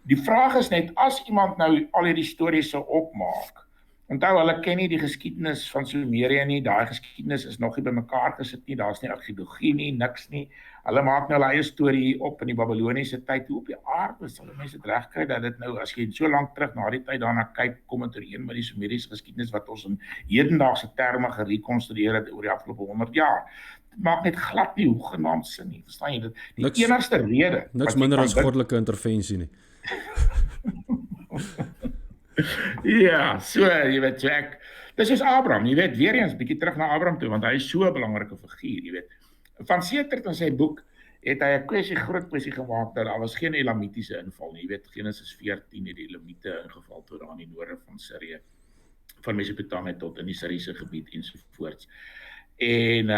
[SPEAKER 2] die vraag is net, as iemand nou al hierdie stories sou opmaak, onthou, hulle ken nie die geskiedenis van Sumerië nie, daai geskiedenis is nog nie bymekaar gesit nie, daar's nie argeologie nie, niks nie. Hulle maak nou hulle eie storie op in die Babiloniese tyd. Hoe op die aarde sal mense dit regkry dat dit nou, as jy so lank terug na die tyd daarna kyk, kom dit ooreen met die Sumeriese geskiedenis wat ons in hedendaagse terme gerekonstrueer het oor die afgelope 100 jaar. Dit maak net glad nie hoegenaamd sin nie. Verstaan jy dit? Die enigste rede,
[SPEAKER 1] niks minder as goddelike intervensie nie.
[SPEAKER 2] Ja, so, jy weet, so dis soos Abraham, jy weet, weer eens, bietjie terug na Abraham toe, want hy is so 'n belangrike figuur, jy weet. Van Setert in sy boek het hy 'n groot kwessie gemaak dat daar was geen Elamitiese inval nie. Jy weet, Genesis 14 het die Elamite ingeval toe daar in die noorde van Sirië, van Mesopotamië tot in die Siriëse gebied ensovoorts. En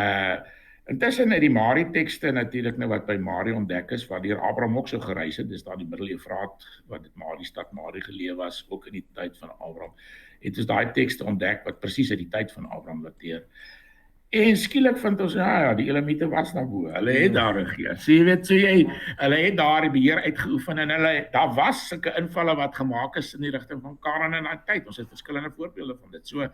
[SPEAKER 2] intussen het die Mari-tekste natuurlik nou wat by Mari ontdek is, waardeur Abraham ook so gereis het, dis daar die Middel-Eufraat, wat dit die stad Mari geleef was, ook in die tyd van Abraham. Het is daai tekste ontdek wat presies uit die tyd van Abraham dateer. En skielik vind ons, ja, die Elamite was daar bo. Hulle het daar regeer. So jy weet, hulle het daar die beheer uitgeoefen en daar was sulke invalle wat gemaak is in die rigting van Kanaan in daai tyd. Ons het verskillende voorbeelde van dit. So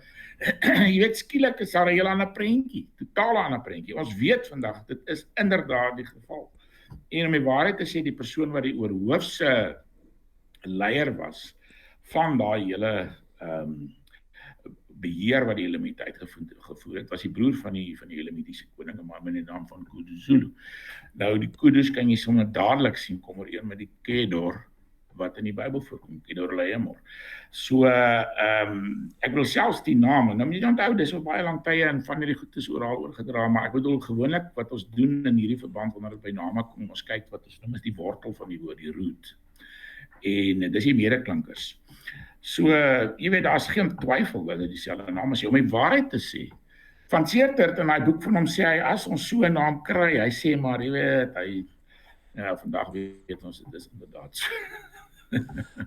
[SPEAKER 2] jy weet, skielik is daar 'n heel ander prentjie, totaal ander prentjie. Ons weet vandag dit is inderdaad die geval. En om die waarheid te sê, die persoon wat die oorhoofse leier was van daai hele beheer wat die Elamite uitgevoer het, was die broer van die Elamitiese koning, 'n man met die naam van Kuduzulu. Nou die Kudus kan jy sommer dadelik sien kom ooreen met die Kedor wat in die Bybel voorkom, Kedorlaomer. So ek wil selfs die name, nou moet jy onthou, dis op baie lang tye en van hierdie goed is oral oorgedra, maar ek bedoel gewoonlik wat ons doen in hierdie verband wanneer dit by name kom, ons kyk wat ons noem is die wortel van die woord, die root. En dis die medeklankers. So, jy weet, daar is geen twyfel dat dit dieselfde naam is. Om die waarheid te sê, Van Seertert in daai boek van hom sê hy, as ons so 'n naam kry, hy sê maar, jy weet, ja, vandag weet ons, dit is inderdaad so.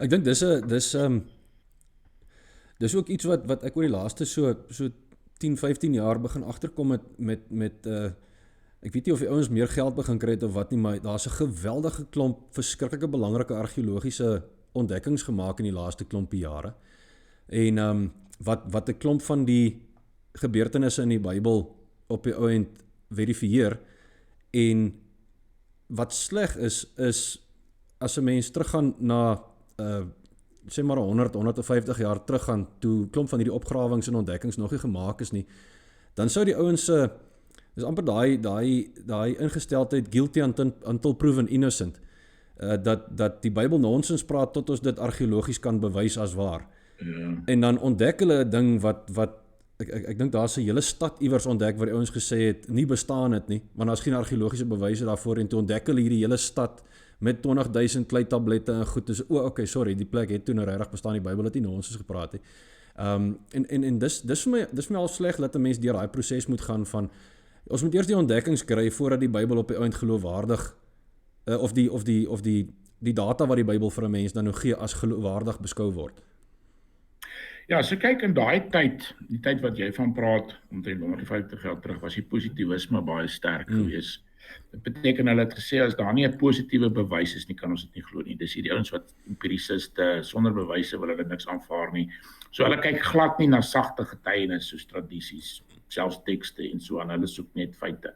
[SPEAKER 1] Ek dink dis ook iets wat ek oor die laaste so 10, 15 jaar begin agterkom met ek weet nie of die ouens meer geld begin kry het of wat nie, maar daar's 'n geweldige klomp verskriklike belangrike argeologiese ontdekkings gemaak in die laaste klompie jare. En wat 'n klomp van die gebeurtenisse in die Bybel op die ou end verifieer. En wat sleg is as 'n mens teruggaan na sê maar 150 jaar teruggaan toe klomp van hierdie opgrawings en ontdekkings nog nie gemaak is nie, dan sou die ouens dis amper daai ingesteldheid guilty until proven innocent, dat die Bybel nonsens praat tot ons dit argeologies kan bewys as waar. Ja. En dan ontdek hulle 'n ding wat ek dink daar's 'n hele stad iewers ontdek waar die ouens gesê het nie bestaan het nie, want daar's geen argeologiese bewyse daarvoor, en toe ontdek hulle hierdie hele stad met 20,000 kleitablette en goed. Dus okay, sorry, die plek het toe nou regtig bestaan, die Bybel het nie nonsens gepraat nie. En dis vir my al sleg dat 'n mens deur daai proses moet gaan van ons moet eers die ontdekkings kry voordat die Bybel op die eind geloofwaardig of die data wat die Bybel vir 'n mens dan nou gee as geloofwaardig beskou word.
[SPEAKER 2] Ja, so kyk in daai tyd, die tyd wat jy van praat, omtrent 150 jaar terug, was die positivisme baie sterk geweest. Dit beteken hulle het gesê as daar nie 'n positiewe bewys is nie, kan ons dit nie glo nie. Dis hierdie ouens wat empirisiste sonder bewyse wil hulle niks aanvaar nie. So hulle kyk glad nie na sagte getuienis soos tradisies, selfs tekste en so aan. Hulle soek net feite.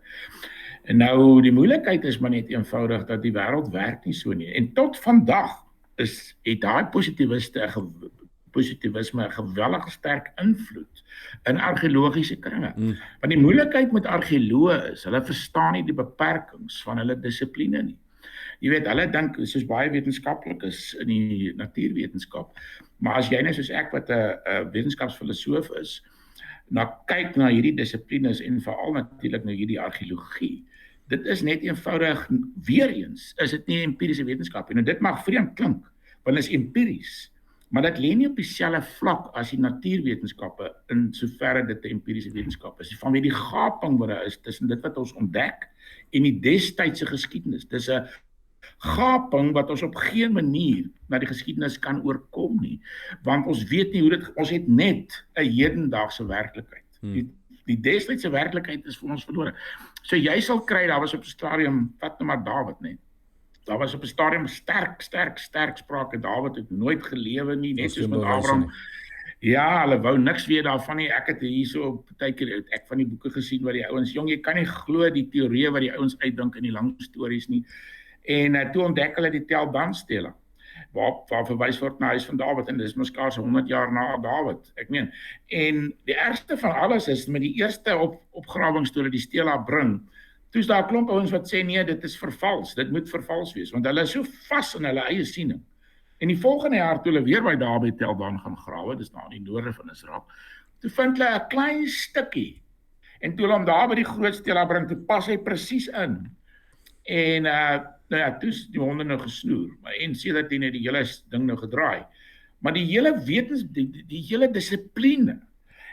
[SPEAKER 2] En nou die moeilikheid is maar net eenvoudig dat die wêreld werk nie so nie. En tot vandag het daai positivisme 'n geweldig sterk invloed in argeologiese kringe. Want die moeilikheid met argeoloë is, hulle verstaan nie die beperkings van hulle dissipline nie. Jy weet, hulle dink, soos baie wetenskaplikes in die natuurwetenskap, maar as jy nou soos ek wat 'n wetenskapsfilosoof is, kyk na hierdie dissiplines en veral natuurlik na hierdie argeologie, dit is net eenvoudig, weer eens, is dit nie empiriese wetenskap nie. Nou dit mag vreemd klink, want dit is empiries, maar dit lê nie op dieselfde vlak as die natuurwetenskappe in soverre dit 'n empiriese wetenskap is. Vanweë die gaping wat daar is tussen dit wat ons ontdek en die destydse geskiedenis. Dis 'n gaping wat ons op geen manier na die geskiedenis kan oorkom nie, want ons weet nie hoe ons het net 'n hedendaagse werklikheid. Die destydse werklikheid is vir ons verlore. So jy sal kry, daar was op 'n stadium, vat nou maar Dawid net. Daar was op 'n stadium sterk sprake. Dawid het nooit gelewe nie, net soos met Abraham. Ja, hulle wou niks weet daarvan nie. Ek het hierso partykeer ek van die boeke gesien waar die ouens, jong, jy kan nie glo die teorieë wat die ouens uitdink in die lang stories nie. En toe ontdek hulle die Tel Dan-stele, waar verwys word na huis van Dawid, en dis mos skaars 100 jaar na Dawid. Ek meen, en die ergste van alles is met die eerste opgrawings toe hulle die stele bring. Toe is daar 'n klomp ouens wat sê nee, dit is vervals, dit moet vervals wees, want hulle is so vas in hulle eie siening. En die volgende jaar toe hulle weer by daar by Tel Dan gaan grawe, dis nou in die noorde van Israel, toe vind hulle 'n klein stukkie. En toe hulle hom daar by die groot stela bring, toe pas hy presies in. En nou ja, toe is die honde nou gesnoer, en sedertdien het die hele ding nou gedraai. Maar die hele dissipline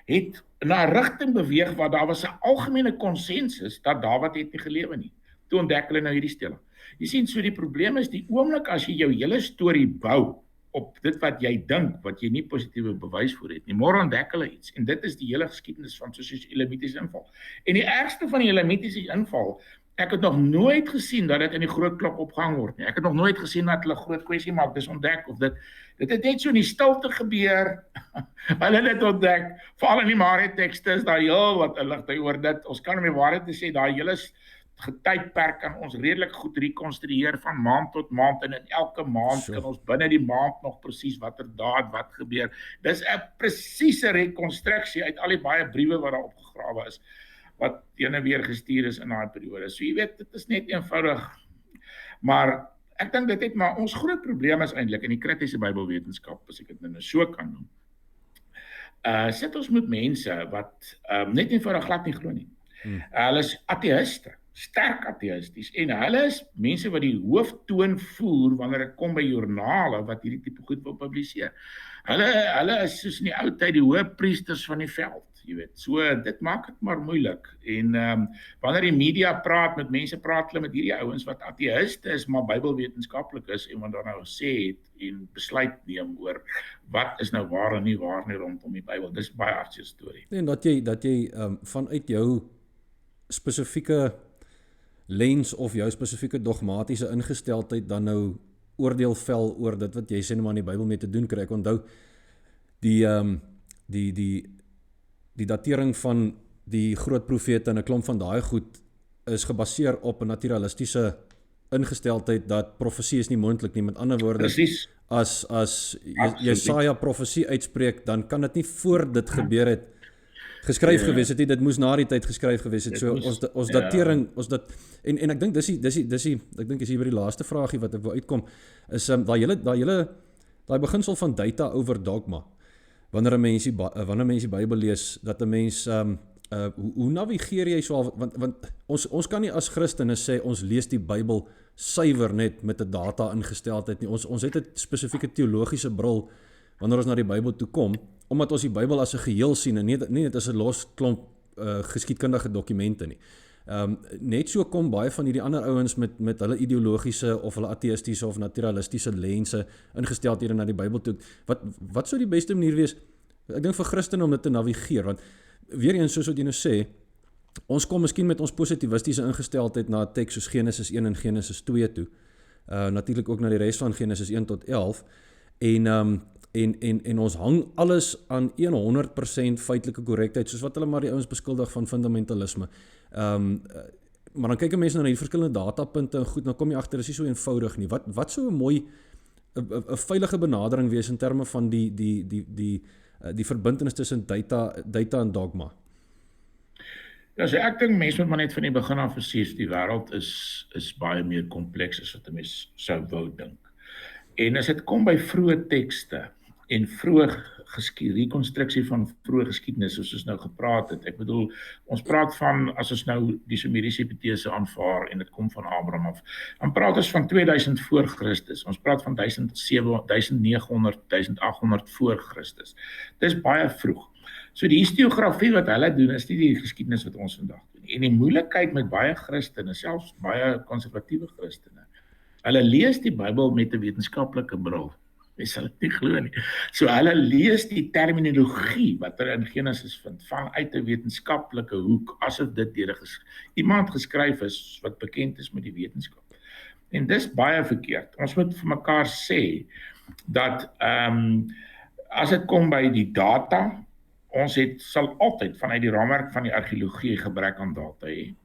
[SPEAKER 2] het na 'n rigting beweeg waar daar was 'n algemene konsensus dat Dawid het nie gelewe nie. Toe ontdek hulle nou hierdie stele. Jy sien, so die probleem is die oomblik as jy jou hele storie bou op dit wat jy dink, wat jy nie positiewe bewys voor het nie. Môre ontdek hulle iets. En dit is die hele geskiedenis van soos die Elamitiese inval. En die ergste van die Elamitiese inval, ek het nog nooit gesien dat dit in die groot klok opgehang word nie. Ek het nog nooit gesien dat hulle groot kwessie maak, dis ontdek of dit het net so in die stilte gebeur. Hulle het dit ontdek. Veral in die Maria tekste is daar heel wat inligting oor dit. Ons kan om die waarheid te sê, daai hele tydperk kan ons redelik goed rekonstrueer van maand tot maand en in elke maand kan ons binne die maand nog presies watter daad wat gebeur. Dis 'n presiese rekonstruksie uit al die baie briewe wat daar opgegrawe is, wat teen en weer gestuur is in daai periode. So jy weet, dit is net eenvoudig. Maar ek dink dit het maar ons groot probleem is eintlik in die kritiese Bybelwetenskap, as ek dit nou so kan noem. Sit ons met mense wat net eenvoudig glad nie glo nie. Hulle is ateïste, sterk ateïsties, en hulle is mense wat die hooftoon voer wanneer dit kom by joernale wat hierdie tipe goed wil publiseer. Hulle is soos in die ou tyd die hoëpriesters van die veld, jy weet. So dit maak dit maar moeilik. En wanneer die media praat met mense, praat hulle met hierdie ouens wat ateïste is, maar Bybelwetenskaplik is en wat dan nou sê het en besluit neem oor wat is nou waar en nie waar nie rondom die Bybel. Dis baie hartseer storie.
[SPEAKER 1] En dat jy vanuit jou spesifieke lens of jou spesifieke dogmatiese ingesteldheid dan nou oordeel vel oor dit wat jy sê nou maar in die Bybel mee te doen kry. Ek onthou die datering van die groot profete en 'n klomp van daai goed is gebaseer op 'n naturalistiese ingesteldheid dat profesie is nie moontlik nie. Met ander woorde,
[SPEAKER 2] Presies.
[SPEAKER 1] as Jesaja profesie uitspreek, dan kan dit nie voor dit gebeur het geskryf gewees het nie, dit moes na die tyd geskryf gewees het. So ons datering, en ek dink dis ek dink is hier by die laaste vraagie wat ek wil uitkom, is daai beginsel van data over dogma. Wanneer 'n mens die Bybel lees, dat 'n mens hoe navigeer jy so, want ons kan nie as Christene sê ons lees die Bybel suiwer net met 'n data ingesteldheid nie. Ons het 'n spesifieke teologiese bril wanneer ons na die Bybel toe kom, omdat ons die Bybel as 'n geheel sien en nie net as 'n los klomp geskiedkundige dokumente nie. Net so kom baie van hierdie ander ouens met hulle ideologiese of hulle ateïstiese of naturalistiese lense ingesteldhede na die Bybel toe. Wat sou die beste manier wees, ek dink vir Christene om dit te navigeer, want weer eens soos wat jy nou sê, ons kom miskien met ons positivistiese ingesteldheid na 'n teks soos Genesis 1 en Genesis 2 toe. Natuurlik ook na die res van Genesis 1 tot 11 en ons hang alles aan 100% feitelike korrektheid, soos wat hulle maar die ouens beskuldig van fundamentalisme. Maar dan kyk 'n mens na die verskillende datapunte en goed, dan kom jy agter, dis nie so eenvoudig nie. Wat sou 'n mooi 'n veilige benadering wees in terme van die verbintenis tussen data en dogma?
[SPEAKER 2] Ja, so ek dink mense moet maar net van die begin af verseker die wêreld is baie meer kompleks as wat 'n mens sou wou dink. En as dit kom by vroeë tekste en vroeë rekonstruksie van vroeë geskiedenis, soos ons nou gepraat het. Ek bedoel, ons praat van, as ons nou die Sumeriese hipotese aanvaar en dit kom van Abraham af, dan praat ons van 2000 voor Christus. Ons praat van 1900, 1800 voor Christus. Dis baie vroeg. So die historiografie wat hulle doen is nie die geskiedenis wat ons vandag doen. En die moeilikheid met baie Christene, selfs baie konservatiewe Christene, hulle lees die Bybel met 'n wetenskaplike bril. Jy sal dit nie glo nie. So hulle lees die terminologie wat hulle in Genesis vind vanuit 'n wetenskaplike hoek, asof dit deur iemand geskryf is wat bekend is met die wetenskap. En dis baie verkeerd. Ons moet vir mekaar sê dat as dit kom by die data, ons sal altyd vanuit die raamwerk van die argeologie gebrek aan data hê.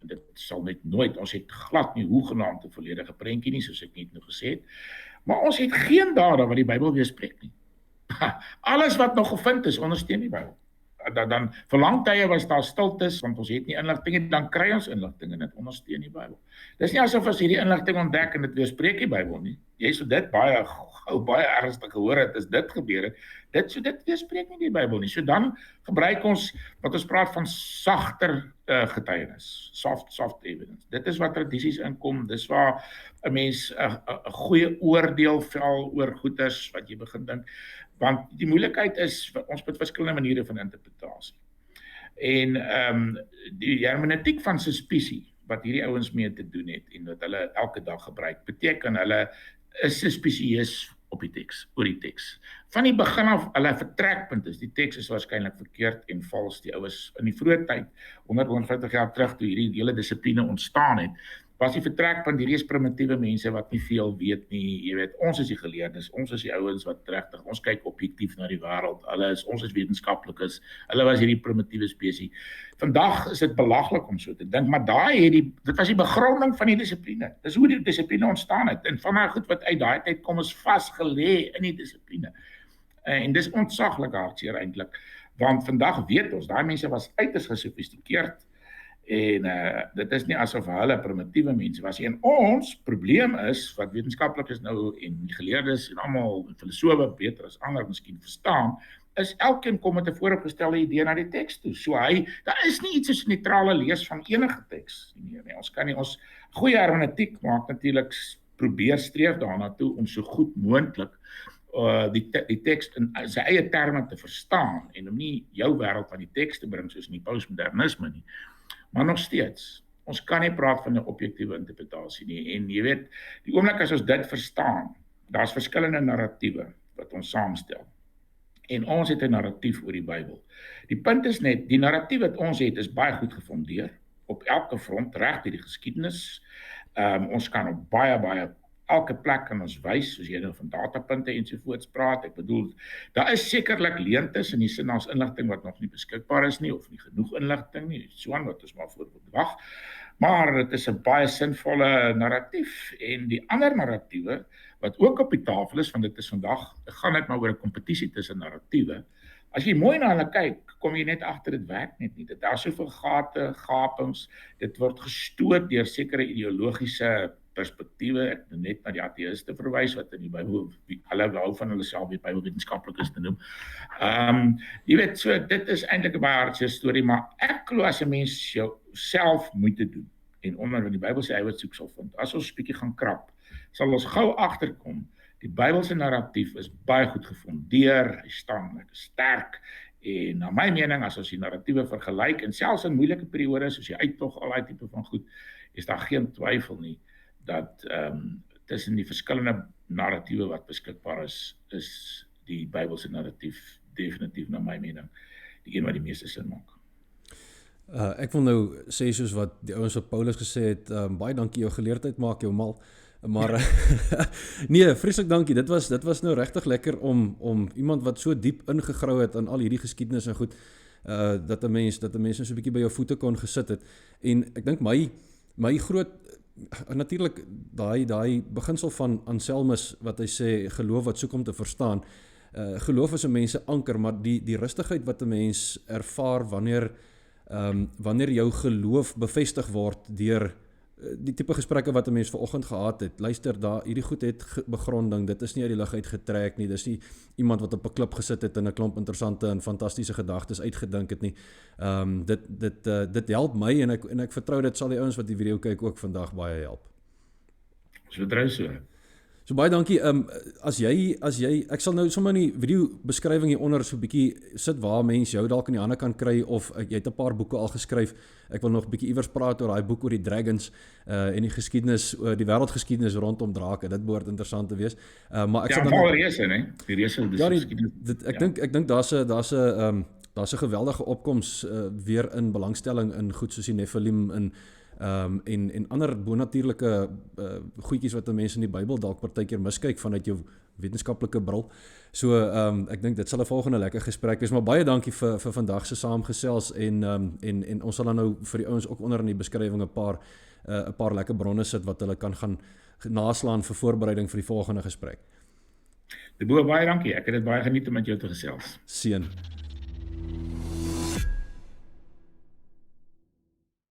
[SPEAKER 2] Dit sal net nooit, ons het glad nie hoegenaamd 'n volledige prentjie nie, soos ek net nou gesê het. Maar ons het geen dade wat die Bybel weerspreek nie. Alles wat nog gevind is, ondersteun die Bybel. Dan vir lang tye was daar stiltes, want ons het nie inligting nie, dan kry ons inligting en dit ondersteun die Bybel. Dis nie asof as hierdie inligting ontdek en dit weerspreek die Bybel nie. Jy sou dit baie ernstig gehoor het as dit gebeur het. Dit weerspreek nie die Bybel nie. So dan gebruik ons wat ons praat van sagter getuienis, soft evidence. Dit is wat tradisies inkom, dis waar 'n mens 'n goeie oordeel vel oor goeders wat jy begin dink. Want die moeilikheid is, ons het verskillende maniere van interpretasie. En die hermeneutiek van suspisie, wat hierdie ouens mee te doen het, en wat hulle elke dag gebruik, beteken hulle is suspisieus op die teks, oor die teks. Van die begin af, hulle vertrekpunt is, die teks is waarskynlik verkeerd en vals. Die oues in die vroeë tyd, 150 jaar terug, toe hierdie hele dissipline ontstaan het, was die vertrekpunt, hierdie is primitiewe mense wat nie veel weet nie, jy weet, ons is die geleerdes, ons is die ouens wat regtig, ons kyk objektief na die wêreld, ons is wetenskaplikes, hulle was hierdie primitiewe spesie. Vandag is dit belaglik om so te dink, maar dit was die begronding van die dissipline. Dis hoe die dissipline ontstaan het, en van die goed wat uit daai tyd kom is vasgelê in die dissipline. En dis ontsaglik hartseer eintlik, want vandag weet ons, daai mense was uiters gesofistikeerd, en dit is nie asof hulle primitiewe mense was. En ons probleem is, wat wetenskaplikes nou en geleerdes en almal filosofe beter as ander miskien verstaan, is elkeen kom met 'n vooropgestelde idee na die teks toe. So daar is nie iets soos 'n neutrale lees van enige teks nie. Ons kan nie, ons goeie hermeneutiek maak natuurlik probeer streef daarna toe om so goed moontlik die teks in sy eie terme te verstaan en om nie jou wêreld van die teks te bring soos in die postmodernisme nie. Maar nog steeds, ons kan nie praat van 'n objektiewe interpretasie nie. En jy weet, die oomblik as ons dit verstaan, daar's verskillende narratiewe wat ons saamstel. En ons het 'n narratief oor die Bybel. Die punt is net, die narratief wat ons het is baie goed gefondeer op elke front reg deur die geskiedenis. Ons kan op baie elke plek kan ons wys, soos jy nou van datapunte ensovoorts praat. Ek bedoel, daar is sekerlik leemtes in die sin as inligting wat nog nie beskikbaar is nie, of nie genoeg inligting nie, so aan wat ons maar voor moet wag. Maar dit is 'n baie sinvolle narratief, en die ander narratiewe wat ook op die tafel is, want dit is vandag, gaan dit maar oor 'n kompetisie tussen narratiewe. As jy mooi na hulle kyk, kom jy net agter dit werk net nie. Daar is soveel gate, gapings, dit word gestoot deur sekere ideologiese perspektiewe. Ek moet net na die ateïste verwys wat in die Bybel, hulle hou van hulle self die Bybelwetenskaplikes te noem. Jy weet, so dit is eintlik 'n baie hartseer storie, maar ek glo as 'n mens self moeite doen en onder wat die Bybel sê hy wat soek sal vind. As ons 'n bietjie gaan krap, sal ons gou agterkom. Die Bybelse narratief is baie goed gefondeer, hy staan lekker sterk. En na my mening, as ons die narratiewe vergelyk, en selfs in moeilike periodes, soos die uittog, al daai tipe van goed, is daar geen twyfel nie dat tussen die verskillende narratiewe wat beskikbaar is die Bybelse narratief definitief na my mening die een wat die meeste sin maak.
[SPEAKER 1] Ek wil nou sê soos wat die ouens wat Paulus gesê het, baie dankie, jou geleerdheid maak jou mal. Maar nee, vreeslik dankie. Dit was nou regtig lekker om iemand wat so diep ingegrou het in al hierdie geskiedenis en goed, dat 'n mens nou so 'n bietjie by jou voete kon gesit het. En ek dink my groot natuurlik daai beginsel van Anselmus wat hy sê, geloof wat soek om te verstaan. Geloof is 'n mens se anker, maar die rustigheid wat 'n mens ervaar wanneer jou geloof bevestig word deur die tipe gesprekke wat 'n mens vanoggend gehad het. Luister, hierdie goed het begronding. Dit is nie uit die lug uit getrek nie. Dis nie iemand wat op 'n klip gesit het en 'n klomp interessante en fantastiese gedagtes uitgedink het nie. Dit help my en ek vertrou dit sal die ouens wat die video kyk ook vandag baie help.
[SPEAKER 2] Ons vertrou so.
[SPEAKER 1] So baie dankie. As jy ek sal nou sommer in die video beskrywing hieronder so 'n bietjie sit waar mense jou dalk in die hande kan kry, of jy het 'n paar boeke al geskryf. Ek wil nog 'n bietjie iewers praat oor daai boek oor die dragons en die geskiedenis, die wêreldgeskiedenis rondom drake. Dit behoort interessant te wees. Maar ek sal dan
[SPEAKER 2] al reëse, né? Die reëse
[SPEAKER 1] dis ek dink daar's 'n geweldige opkoms weer in belangstelling in goed soos die Nephilim en ander bonatuurlike goedjies wat mense in die Bybel dalk partykeer miskyk vanuit jou wetenskaplike bril. So ek dink dit sal 'n volgende lekker gesprek wees, maar baie dankie vir vandag se saamgesels en ons sal dan nou vir die ouens ook onder in die beskrywing 'n paar lekker bronne sit wat hulle kan gaan naslaan vir voorbereiding vir die volgende gesprek.
[SPEAKER 2] Baie dankie. Ek het dit baie geniet om met jou te gesels.
[SPEAKER 1] Seën.